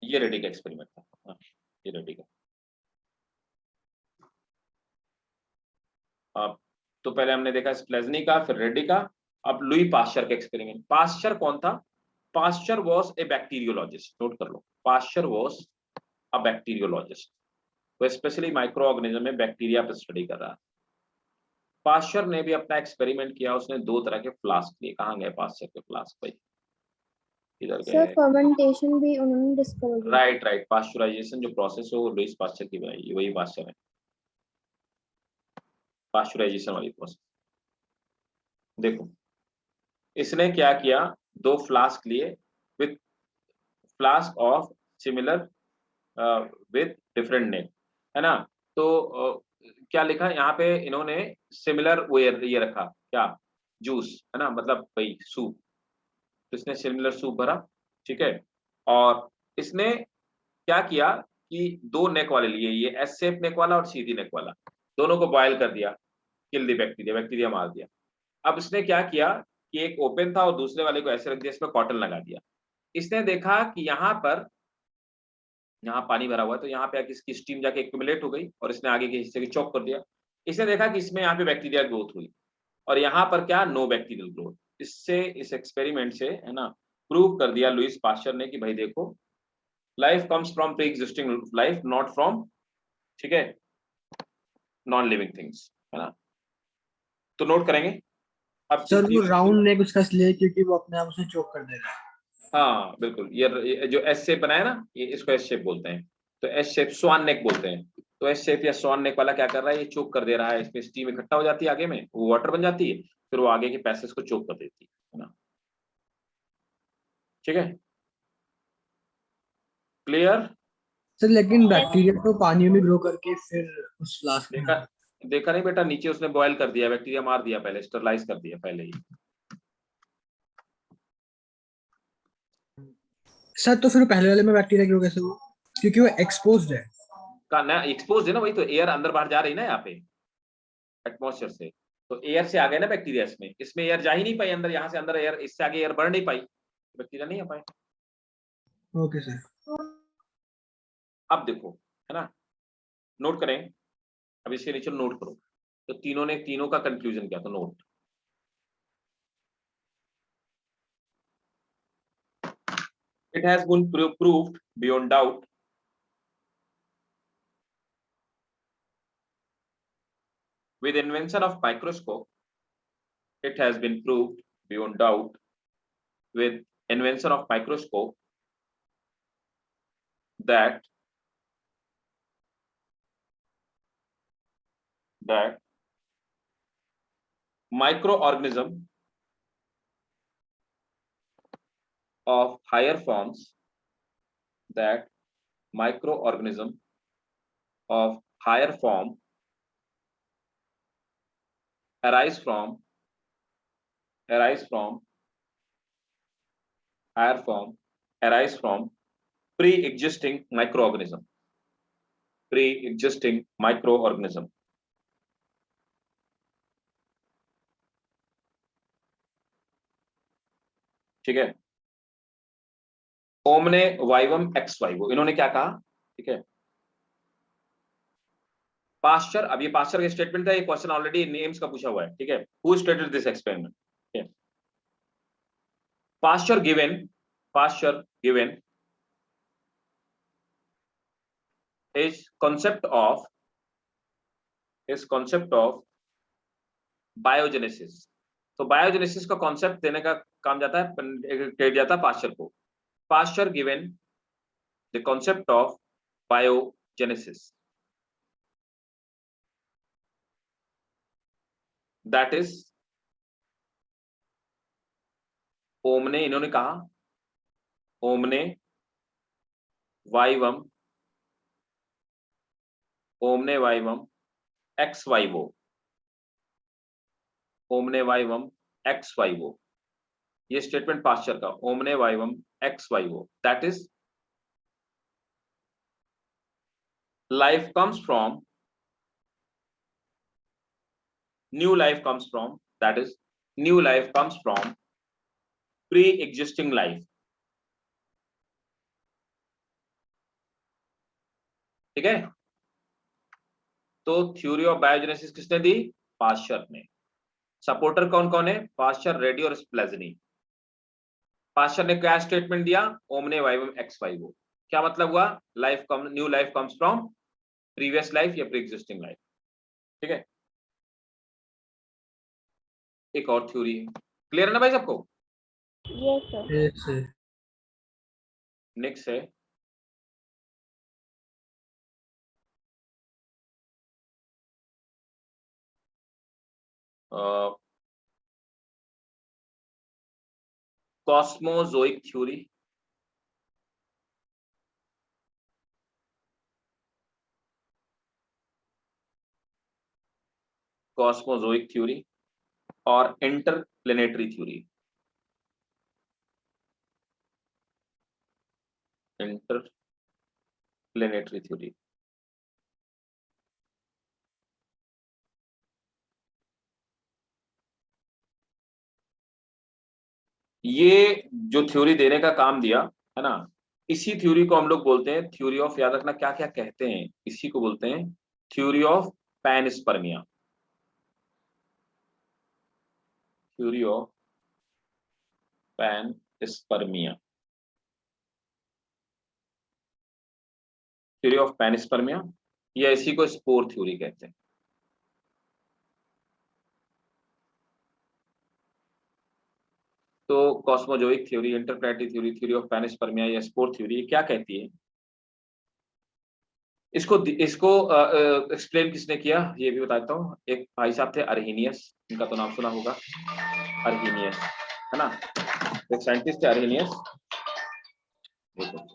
ये रेड्डी का एक्सपेरिमेंट था। हाँ, ये रेड्डी का। अब तो पहले हमने देखा स्प्लाज़िनी का, फिर रेड्डी का, अब लुई पास्चर का एक्सपेरिमेंट। पास्चर कौन था? Pasteur was a bacteriologist, note कर लो, पास्चर वॉज अ बैक्टीरियोलॉजिस्ट, वो स्पेशली माइक्रो ऑर्गेनिज्म में बैक्टीरिया पर स्टडी कर रहा है। पास्चर ने भी अपना एक्सपेरिमेंट किया, उसने 2 तरह के फ्लास्क लिए। कहाँ गए पास्चर के फ्लास्क भाई? इधर सर गए। फर्मेंटेशन भी उन्होंने डिस्कवर किया। राइट, पास्चुराइजेशन जो प्रोसेस है वो लुईस पास्चर की बनाई, वही पास्चर है, पास्चुराइजेशन वाली प्रोसेस। देखो इसने क्या किया, 2 फ्लास्क लिए with flask of similar with different name, है ना। तो क्या लिखा यहाँ पे इन्होंने सिमिलर वो ये रखा, क्या? जूस, है ना, मतलब भाई सूप। तो इसने सिमिलर सूप भरा, ठीक है। और इसने क्या किया कि 2 नेक वाले लिए, ये एस शेप नेक वाला और सीधी नेक वाला, दोनों को बॉयल कर दिया, किल दी बैक्टीरिया, बैक्टीरिया मार दिया। अब इसने क्या किया कि एक ओपन था और दूसरे वाले को ऐसे रख दिया, इसमें कॉटन लगा दिया। इसने देखा कि यहाँ पानी भरा हुआ है, तो यहाँ पे आके इसकी स्टीम जाके एक्यूमुलेट हो गई और इसने आगे के हिस्से को चॉक कर दिया। इसने देखा कि इसमें यहाँ पे बैक्टीरियल ग्रोथ हुई और यहाँ पर क्या, नो बैक्टीरियल ग्रोथ। इससे, इस एक्सपेरिमेंट से, है ना, प्रूव कर दिया लुईस पास्चर ने कि भाई देखो, life comes from pre existing life, not from, ठीक है, नॉन लिविंग थिंग्स, है ना। तो नोट करेंगे अब सर वो राउंड नेक उसका इसलिए क्योंकि वो अपने आप उसे चोक कर देगा। हाँ बिल्कुल, ये जो एस शेप बनाया ना, ये इसको एस शेप बोलते हैं। तो एस शेप स्वान नेक बोलते हैं। तो एस शेप या स्वान नेक वाला क्या कर रहा है, ये चोक कर दे रहा है, इसमें स्टीम इकट्ठा हो जाती है, आगे में वो वाटर बन जाती है, फिर वो आगे के पैसेज को चोक कर देती है ना। ठीक है, क्लियर? सर लेकिन बैक्टीरिया तो पानी में ग्रो करके फिर उस फ्लास्क में देखा देखा नहीं बेटा, नीचे उसने बॉयल कर दिया, बैक्टीरिया मार दिया, पहले स्टरलाइज कर दिया पहले ही। सर तो फिर पहले वाले में बैक्टीरिया ग्रो कैसे हुआ? क्योंकि वो एक्सपोज्ड है। का ना एक्सपोज है ना, वही तो एयर अंदर बाहर जा रही ना यहाँ पे एटमॉस्फेयर से, तो एयर से आ गए ना बैक्टीरिया, इसमें एयर जा ही नहीं पाई अंदर, यहाँ से अंदर एयर, इससे आगे एयर बढ़ नहीं पाई, बैक्टीरिया नहीं आ पाए। Okay sir. अब देखो, है ना, नोट करें, अब इसके नीचे नोट करो। तो तीनों का कंक्लूजन क्या था, note. It has been proved beyond doubt with invention of microscope. It has been proved beyond doubt with invention of microscope that microorganism of higher forms, that microorganism of higher form arise from pre-existing microorganism, ठीक है। ओमने vivum ex vivo, इन्होंने क्या कहा, ठीक है। Pasture, अब ये pasture का स्टेटमेंट था, ये क्वेश्चन ऑलरेडी नेम्स का पूछा हुआ है, ठीक है। हु स्टेटेड दिस एक्सपेरिमेंट, ठीक है। Pasteur given his concept of biogenesis. तो बायोजेनेसिस का कॉन्सेप्ट देने का काम जाता है, क्रेडिट जाता है पास्चर को। Pasteur given the concept of biogenesis, that is omne, इन्होंने कहा omne vivum ex vivo, omne vivum ex vivo, ये स्टेटमेंट पास्चर का, omne vivum ex vivo, that is life comes from, new life comes from, that is new life comes from pre-existing life, ठीक है। तो theory of biogenesis किसने दी, pasture ने। Supporter कौन कौन है? पास्चर, रेडी और स्प्लेजनी। पास्चर ने क्या स्टेटमेंट दिया? ओमने वाइवम एक्स वाइवो। क्या मतलब हुआ? Life come, new life comes from previous life या प्री एग्जिस्टिंग लाइफ। ठीक है, एक और थ्योरी है, क्लियर है ना भाई सबको? Yes sir. Yes, sir. Next है कॉस्मोजोइक थ्योरी। कॉस्मोजोइक थ्योरी और इंटरप्लेनेटरी थ्योरी। इंटरप्लेनेटरी थ्योरी, ये जो थ्योरी देने का काम दिया है ना, इसी थ्योरी को हम लोग बोलते हैं थ्योरी ऑफ, याद रखना क्या क्या कहते हैं, इसी को बोलते हैं theory of panspermia. Theory of panspermia, theory of panspermia, या इसी को स्पोर थ्योरी कहते हैं। तो cosmozoic theory, interplanetary theory, theory of panspermia या स्पोर थ्योरी क्या कहती है? इसको एक्सप्लेन किसने किया ये भी बताता हूँ। एक भाई साहब थे अर्हीनियस, इनका तो नाम सुना होगा, अर्हीनियस है ना, एक साइंटिस्ट थे अर्हीनियस। देखो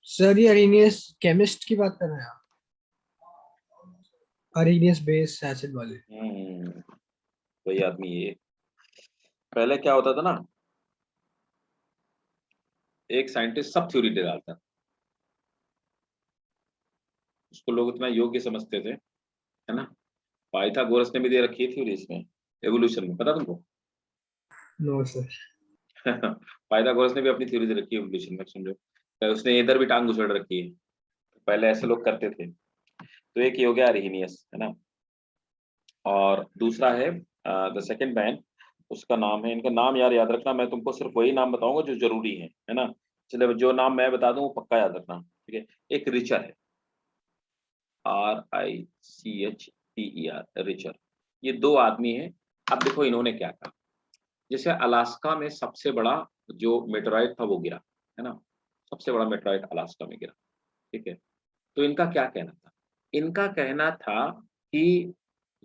सर ये अरेनियस केमिस्ट की बात कर रहे हैं आप? अरेनियस बेस एसिड वाले? वही आदमी ये। पहले क्या होता था ना, एक साइंटिस्ट सब थ्योरी दे डालता, उसको लोग इतना योग्य समझते थे है ना। पाइथागोरस ने भी दे रखी है थ्योरी इसमें, एवोल्यूशन में, पता तुमको? No sir. पाइथागोरस ने भी अपनी थ्योरी दे रखी है एवोल्यूशन में, समझो। तो उसने इधर भी टांग घुसेड़ रखी है, पहले ऐसे लोग करते थे। तो एक ये हो गया अर्हीनियस है ना, और दूसरा है द सेकंड मैन, उसका नाम है, इनका नाम यार याद रखना, मैं तुमको सिर्फ वही नाम बताऊंगा जो जरूरी है ना। चलो जो नाम मैं बता दूं वो पक्का याद रखना, ठीक है। एक रिचर है, RICHTER, रिचर। ये दो आदमी हैं। अब देखो इन्होंने क्या कहा, जैसे अलास्का में सबसे बड़ा जो मेटेराइट था वो गिरा है ना, सबसे बड़ा मेटेराइट अलास्का में गिरा, ठीक है। तो इनका क्या कहना था? इनका कहना था कि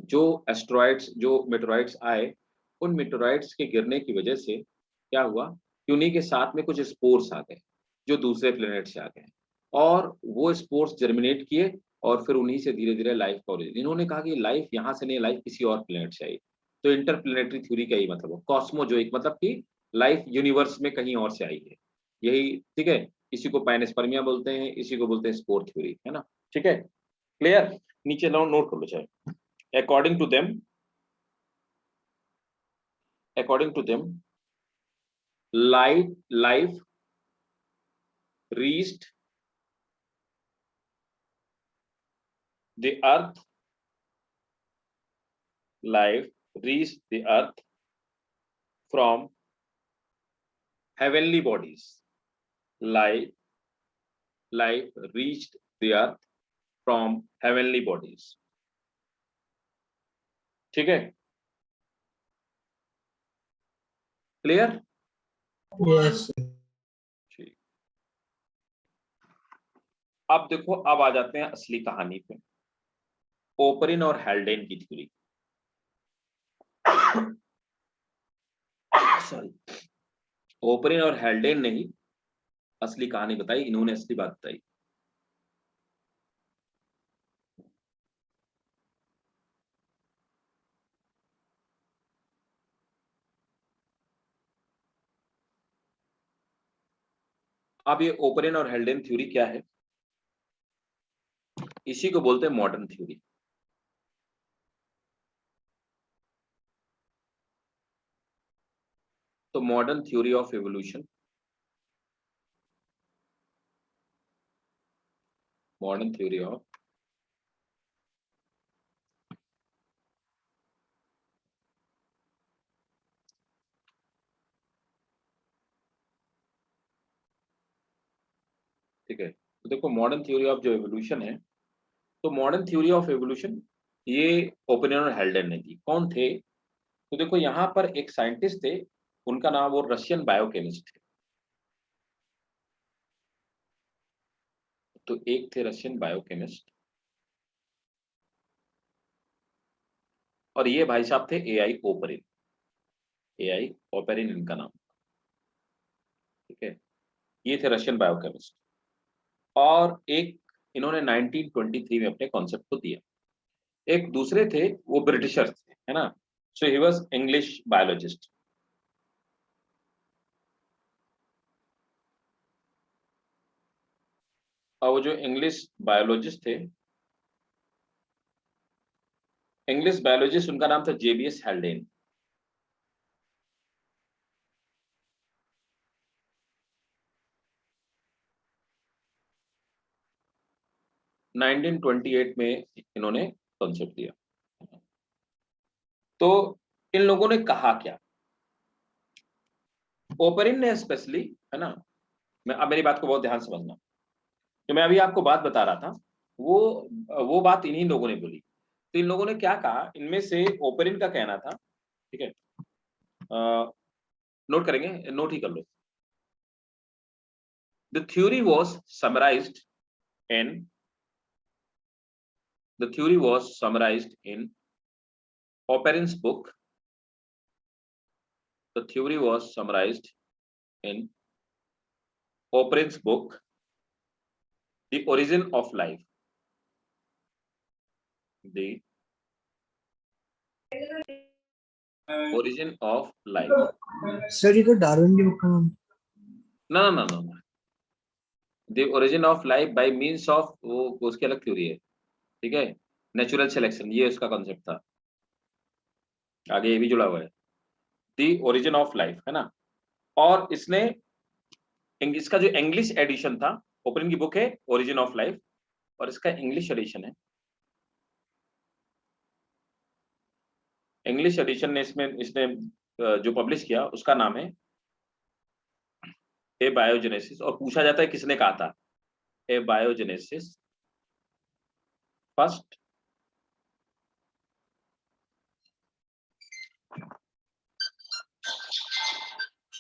जो एस्ट्रॉइड्स, जो मेटेराइट्स आए, उन मेटेराइट्स के गिरने की वजह से क्या हुआ कि उन्हीं के साथ में कुछ स्पोर्स आ गए जो दूसरे प्लेनेट से आ गए, और वो स्पोर्स जर्मिनेट किए, और फिर उन्हीं से धीरे धीरे लाइफ का ओरिजिन। इन्होंने कहा कि लाइफ यहाँ से नहीं, लाइफ किसी और प्लेनेट से आई। तो इंटरप्लेनेटरी थ्योरी का ही मतलब है कॉस्मोजोइक, मतलब कि लाइफ यूनिवर्स में कहीं और से आई है, यही ठीक है। इसी को पैनस्पर्मिया बोलते हैं, इसी को बोलते हैं स्पोर थ्योरी, है ना। ठीक है, क्लियर? नीचे नोट कर लो चाहे। according to them life reached the earth, life reached the earth from heavenly bodies, life reached the earth from heavenly bodies, ठीक है, क्लियर? यस। ठीक, अब देखो, अब आ जाते हैं असली कहानी पे, ओपरिन और हेल्डेन की थ्योरी। सॉरी, ओपरिन और हेल्डेन ने ही असली कहानी बताई, इन्होंने असली बात बताई। अब ये ओपरेन और हेल्डेन थ्योरी क्या है? इसी को बोलते हैं मॉडर्न थ्योरी। तो modern theory of evolution, modern theory of ठीक है। तो देखो मॉडर्न थ्योरी ऑफ जो एवोल्यूशन है, तो मॉडर्न थ्योरी ऑफ एवोल्यूशन ये ओपनियन और हेल्डेन ने दी। कौन थे? तो देखो यहाँ पर एक साइंटिस्ट थे, उनका नाम वो रशियन बायोकेमिस्ट थे। तो एक थे रशियन बायोकेमिस्ट और ये भाई साहब थे एआई ओपरिन, एआई ओपरिन इनका नाम, ठीक है। ये थे रशियन बायोकेमिस्ट और एक इन्होंने 1923 में अपने कॉन्सेप्ट को दिया। एक दूसरे थे वो ब्रिटिशर्स थे, है ना। सो ही वाज इंग्लिश बायोलॉजिस्ट। और वो जो इंग्लिश बायोलॉजिस्ट थे, इंग्लिश बायोलॉजिस्ट, उनका नाम था जेबीएस हेल्डेन। नाइनटीन 28 में इन्होंने कॉन्सेप्ट दिया। तो इन लोगों ने कहा क्या? ओपरिन ने स्पेशली, है ना, मैं अब मेरी बात को बहुत ध्यान से समझना, जो मैं अभी आपको बात बता रहा था वो बात इन्हीं लोगों ने बोली। तो इन लोगों ने क्या कहा, इनमें से ओपरिन का कहना था, ठीक है, नोट करेंगे, नोट ही कर लो। The theory was summarised in Oparin's book. The theory was summarized in Oparin's book, The Origin of Life. The Origin of Life. Sir ये तो डार्विन की बुक का नाम। No. The Origin of Life by means of वो उसकी अलग theory है, ठीक है। नेचुरल सिलेक्शन, ये उसका कॉन्सेप्ट था, आगे ये भी जुड़ा हुआ है। दी ओरिजिन ऑफ लाइफ, है ना। और इसने इसका जो इंग्लिश एडिशन था, ओपरिन की बुक है ओरिजिन ऑफ लाइफ, और इसका इंग्लिश एडिशन है, इंग्लिश एडिशन ने इसने जो पब्लिश किया उसका नाम है ए बायोजेनेसिस। और पूछा जाता है किसने कहा था, ए बायोजेनेसिस फर्स्ट।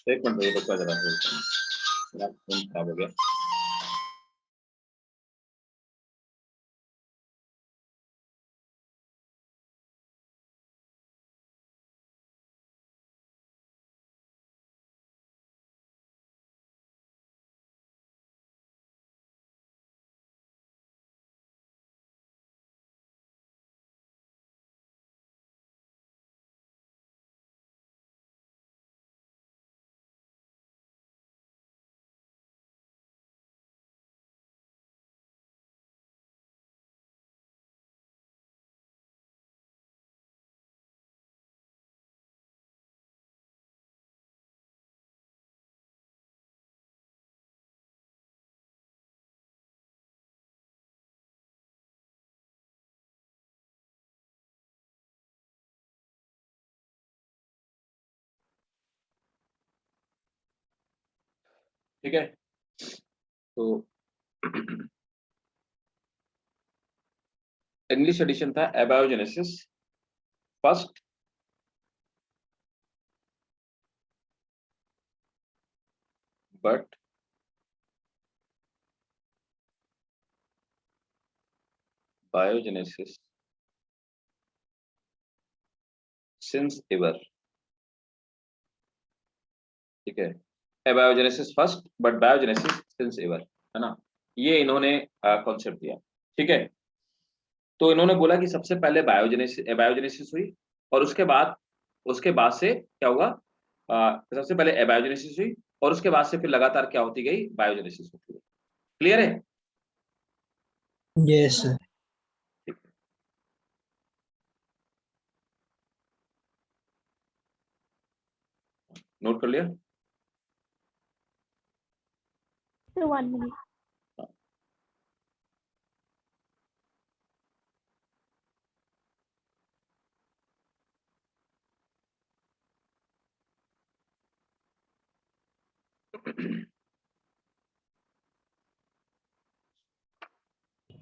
एक मिनट ये बच्चा जरा फोन खराब हो गया। ठीक है, तो इंग्लिश एडिशन था abiogenesis first, but biogenesis since ever, ठीक है। Abiogenesis first but biogenesis since ever, है ना, ये इन्होंने कॉन्सेप्ट दिया, ठीक है। तो इन्होंने बोला कि सबसे पहले बायोजेनेसिस हुई और उसके बाद से क्या हुआ, सबसे पहले एबायोजेनेसिस हुई और उसके बाद से फिर लगातार क्या होती गई, बायोजेनेसिस होती गई। क्लियर है? Yes, sir. नोट कर लिया? So 1 minute.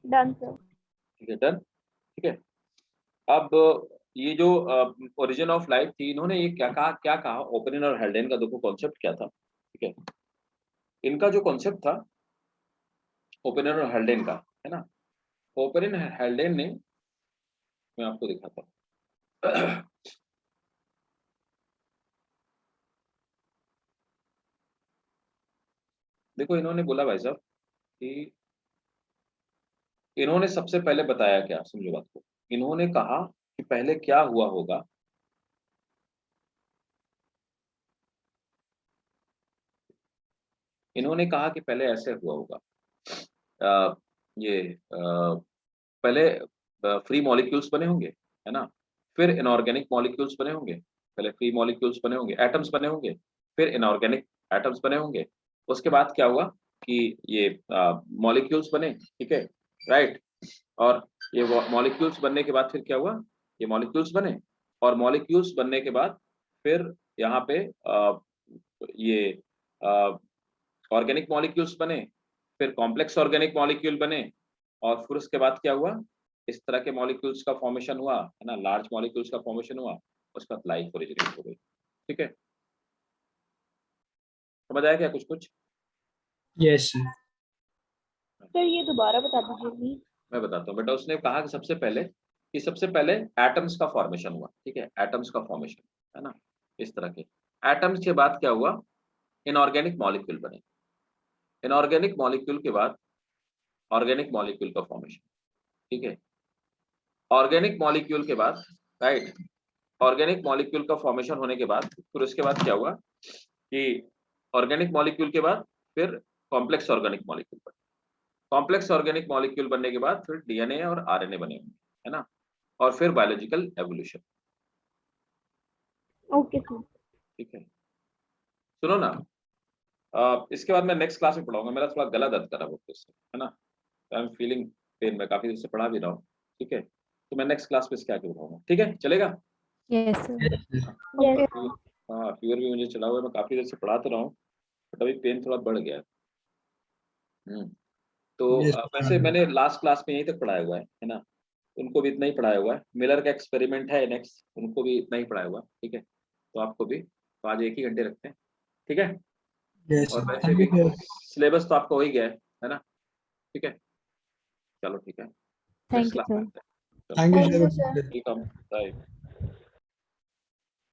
Done, sir. ठीक है, डन। ठीक है, अब ये जो ओरिजिन ऑफ लाइफ थी, इन्होंने ये क्या कहा, ओपनिन और हेल्डेन का देखो कॉन्सेप्ट क्या था। ठीक है, इनका जो कॉन्सेप्ट था ओपनिन और हेल्डेन का, है ना, ओपनिन हेल्डेन ने, मैं आपको दिखाता हूँ। देखो इन्होंने बोला भाई साहब कि इन्होंने सबसे पहले बताया क्या, समझो बात को, इन्होंने कहा कि पहले क्या हुआ होगा, इन्होंने कहा कि पहले ऐसे हुआ होगा, ये पहले फ्री मॉलिक्यूल्स बने होंगे, है ना, फिर इनऑर्गेनिक मॉलिक्यूल्स बने होंगे, पहले फ्री मॉलिक्यूल्स बने होंगे, एटम्स बने होंगे, फिर इनऑर्गेनिक एटम्स बने होंगे, उसके बाद क्या हुआ कि ये मॉलिक्यूल्स बने, ठीक है, राइट, और ये मॉलिक्यूल्स बनने के बाद फिर क्या हुआ, ये मॉलिक्यूल्स बने, और मॉलिक्यूल्स बनने के बाद फिर यहाँ पे ये ऑर्गेनिक मॉलिक्यूल्स बने, फिर कॉम्प्लेक्स ऑर्गेनिक मॉलिक्यूल बने, और फिर उसके बाद क्या हुआ, इस तरह के मॉलिक्यूल्स का फॉर्मेशन हुआ, है ना, लार्ज मॉलिक्यूल्स का फॉर्मेशन हुआ, उसके बाद लाइफ ओरिजिनेट हो गई। ठीक है, समझ आया क्या कुछ कुछ? Yes, sir. सर ये दोबारा बता दीजिए प्लीज। मैं बताता हूँ बेटा, उसने कहा कि सबसे पहले एटम्स का फॉर्मेशन हुआ, ठीक है, एटम्स का फॉर्मेशन, है ना, इस तरह के एटम्स के बाद क्या हुआ, इनऑर्गेनिक मॉलिक्यूल बने, इनऑर्गेनिक मॉलिक्यूल के बाद ऑर्गेनिक मॉलिक्यूल का फॉर्मेशन, ठीक है, ऑर्गेनिक मॉलिक्यूल के बाद, राइट, ऑर्गेनिक मॉलिक्यूल का फॉर्मेशन होने के बाद फिर उसके बाद क्या हुआ कि ऑर्गेनिक मॉलिक्यूल के बाद फिर कॉम्प्लेक्स ऑर्गेनिक मॉलिक्यूल बने, कॉम्प्लेक्स ऑर्गेनिक मॉलिक्यूल बनने के बाद फिर डीएनए और आरएनए बने होंगे, है ना, और फिर बायोलॉजिकल एवोल्यूशन। Okay sir. ठीक है, सुनो ना, इसके बाद मैं नेक्स्ट क्लास में पढ़ाऊंगा, मेरा थोड़ा गला दर्द कर रहा है इससे, है ना, आई एम फीलिंग पेन, मैं काफी देर से पढ़ा भी रहा हूँ। ठीक है, तो मैं नेक्स्ट क्लास में इसके आगे पढ़ाऊंगा, ठीक है, चलेगा? Yes, sir. Yes, sir. Yes हाँ, फीवर भी मुझे चला हुआ है, मैं काफी देर से पढ़ा तो रहा हूँ, बट अभी पेन थोड़ा बढ़ गया है। तो Yes, वैसे sir. मैंने लास्ट क्लास में यहीं तक पढ़ाया हुआ है ना, उनको भी इतना ही पढ़ाया हुआ है, मिलर का एक्सपेरिमेंट है नेक्स्ट, उनको भी इतना ही पढ़ाया हुआ है, ठीक है, तो आपको भी तो आज 1 ही घंटे रखते हैं, ठीक है, Yes, और sir. वैसे Thank भी you, sir. सिलेबस तो आपका हो ही गया है ना, ठीक है, चलो ठीक है, नेक्स्ट Thank you, क्लास में sir. आते हैं, Thank you, Thank you, sir. sir. Welcome, bye.